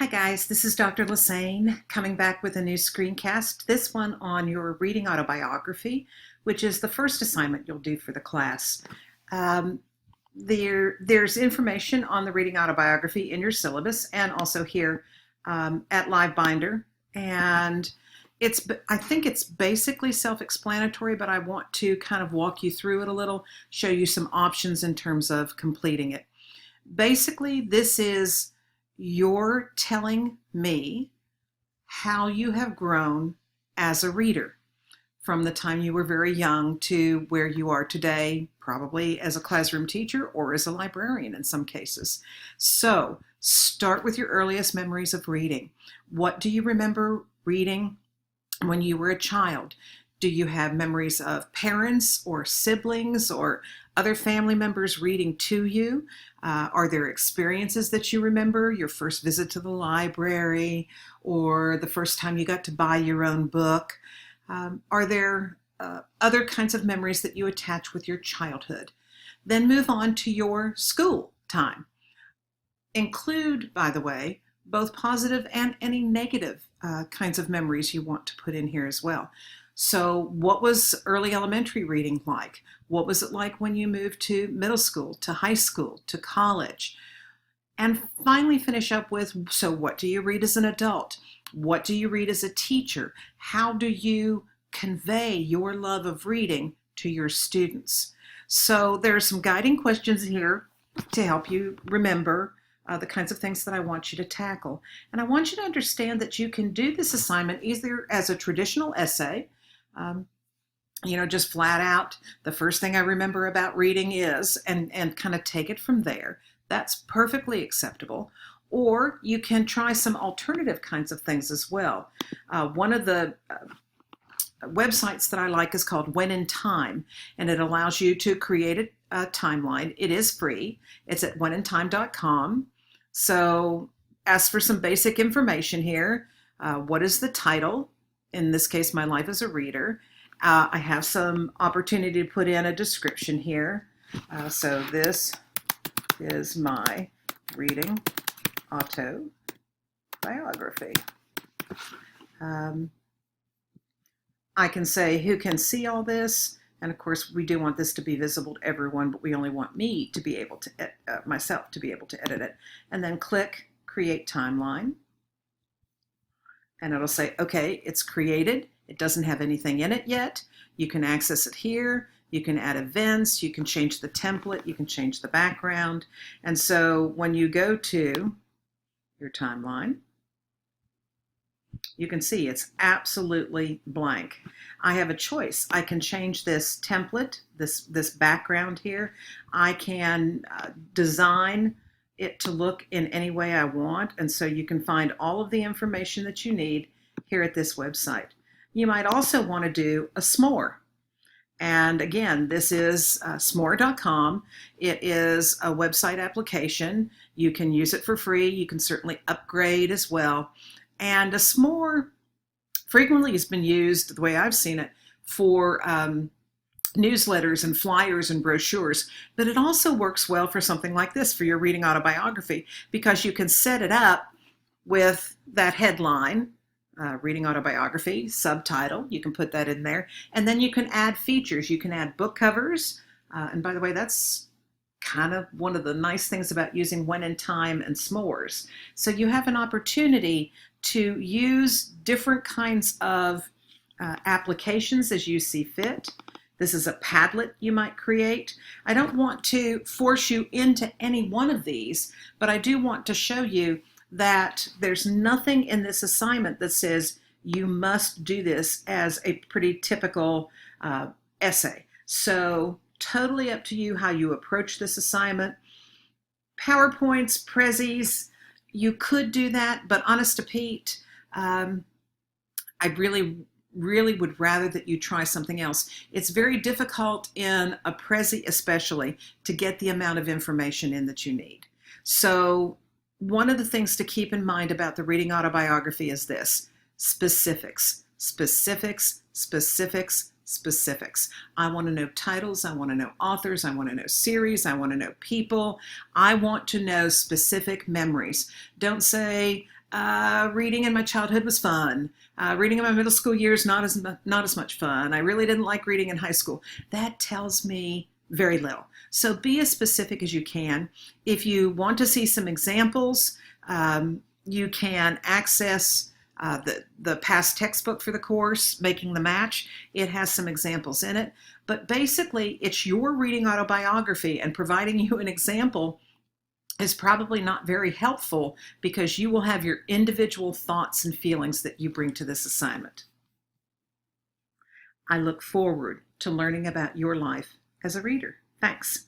Hi guys, this is Dr. Lassane coming back with a new screencast, this one on your reading autobiography, which is the first assignment you'll do for the class. Um, there's information on the reading autobiography in your syllabus and also here at Live Binder. And I think it's basically self-explanatory, but I want to kind of walk you through it a little, show you some options in terms of completing it. Basically, this is you're telling me how you have grown as a reader from the time you were very young to where you are today, probably as a classroom teacher or as a librarian in some cases. So start with your earliest memories of reading. What do you remember reading when you were a child? Do you have memories of parents or siblings or other family members reading to you? Are there experiences that you remember? Your first visit to the library or the first time you got to buy your own book? Are there other kinds of memories that you attach with your childhood? Then move on to your school time. Include, by the way, both positive and any negative kinds of memories you want to put in here as well. So what was early elementary reading like? What was it like when you moved to middle school, to high school, to college? And finally finish up with, so what do you read as an adult? What do you read as a teacher? How do you convey your love of reading to your students? So there are some guiding questions here to help you remember the kinds of things that I want you to tackle. And I want you to understand that you can do this assignment either as a traditional essay, just flat out, the first thing I remember about reading is, and kind of take it from there. That's perfectly acceptable. Or you can try some alternative kinds of things as well. One of the websites that I like is called When in Time, and it allows you to create a timeline. It is free. It's at whenintime.com. So ask for some basic information here. What is the title? In this case, My Life as a Reader. I have some opportunity to put in a description here. So this is my reading autobiography. I can say who can see all this. And of course, we do want this to be visible to everyone, but we only want me to be able to, myself to be able to edit it. And then click Create Timeline. And it'll say, okay, it's created. It doesn't have anything in it yet. You can access it here. You can add events. You can change the template. You can change the background. And so when you go to your timeline, you can see it's absolutely blank. I have a choice. I can change this template, this background here. I can design it to look in any way I want, and so you can find all of the information that you need here at this website. You might also want to do a s'more. And again, this is s'more.com. It is a website application. You can use it for free. You can certainly upgrade as well. And a s'more frequently has been used, the way I've seen it, for newsletters and flyers and brochures, but it also works well for something like this, for your reading autobiography, because you can set it up with that headline, reading autobiography, subtitle, you can put that in there, and then you can add features. You can add book covers, and by the way, that's kind of one of the nice things about using When in Time and s'mores. So you have an opportunity to use different kinds of applications as you see fit. This is a Padlet you might create. I don't want to force you into any one of these, but I do want to show you that there's nothing in this assignment that says you must do this as a pretty typical essay. So totally up to you how you approach this assignment. PowerPoints, Prezzies, you could do that, but honest to Pete, I really would rather that you try something else. It's very difficult in a Prezi especially to get the amount of information in that you need. So one of the things to keep in mind about the reading autobiography is this: specifics, specifics, specifics, specifics. I want to know titles, I want to know authors, I want to know series, I want to know people. I want to know specific memories. Don't say, Reading in my childhood was fun. Reading in my middle school years, not as much fun. I really didn't like reading in high school. That tells me very little. So be as specific as you can. If you want to see some examples, you can access the past textbook for the course, Making the Match. It has some examples in it. But basically, it's your reading autobiography, and providing you an example is probably not very helpful because you will have your individual thoughts and feelings that you bring to this assignment. I look forward to learning about your life as a reader. Thanks.